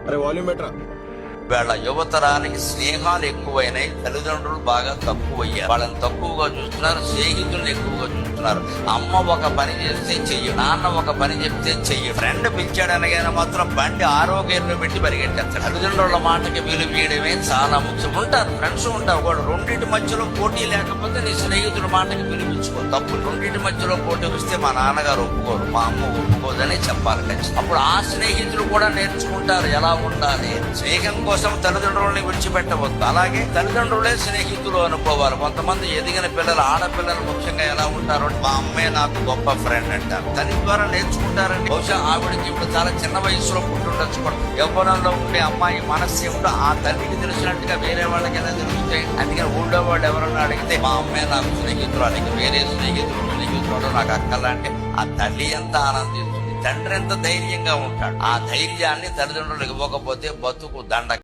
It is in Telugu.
అరే వాల్యూమ్ బెటరా. వీళ్ళ యువతరానికి స్నేహాలు ఎక్కువైనాయి, తల్లిదండ్రులు బాగా తక్కువయ్యారు. వాళ్ళని తక్కువగా చూస్తున్నారు, స్నేహితులను ఎక్కువగా చూస్తున్నారు. అమ్మ ఒక పని చేస్తే చెయ్యి, నాన్న ఒక పని చెప్తే చెయ్యి. ఫ్రెండ్ పిలిచాడనగానే మాత్రం బండి ఆరోగ్యంలో పెట్టి పరిగెట్టేస్తారు. తల్లిదండ్రుల మాటకి విలువ ఇవ్వడమే చాలా ముఖ్యం. ఉంటారు ఫ్రెండ్స్ ఉంటారు కూడా, రెండింటి మధ్యలో పోటీ లేకపోతే నీ స్నేహితుల మాటకి విలువించుకో. తప్పు రెండింటి మధ్యలో పోటీ వస్తే మా నాన్నగారు ఒప్పుకోరు, మా అమ్మ ఒప్పుకోదని చెప్పాలి ఖచ్చితంగా. అప్పుడు ఆ స్నేహితులు కూడా నేర్చుకుంటారు ఎలా ఉండాలి. స్నేహం కోసం తల్లిదండ్రులని విడిచిపెట్టవద్దు. అలాగే తల్లిదండ్రులే స్నేహితులు అనుకోవాలి. కొంతమంది ఎదిగిన పిల్లలు, ఆడపిల్లలు ముఖ్యంగా ఎలా ఉంటారు, మా అమ్మే నాకు గొప్ప ఫ్రెండ్ అంటారు. తల్లి ద్వారా నేర్చుకుంటారండి. బహుశా ఆవిడకి ఇప్పుడు చాలా చిన్న వయసులో పుట్టుండొచ్చు కూడా. యవ్వనంలో ఉండే అమ్మాయి మనస్సు ఏమిటో ఆ తల్లికి తెలిసినట్టుగా వేరే వాళ్ళకి ఎలా తెలుస్తాయి. అందుకని ఊళ్ళో వాళ్ళు ఎవరన్నా అడిగితే మా అమ్మే నాకు స్నేహితులు, అలాగే వేరే స్నేహితులు నాకు అక్కలంటే ఆ తల్లి ఎంత ఆనందిస్తుంది, తండ్రి ఎంత ధైర్యంగా ఉంటాడు. ఆ ధైర్యాన్ని తల్లిదండ్రులు ఇవ్వకపోతే బతుకు దండ.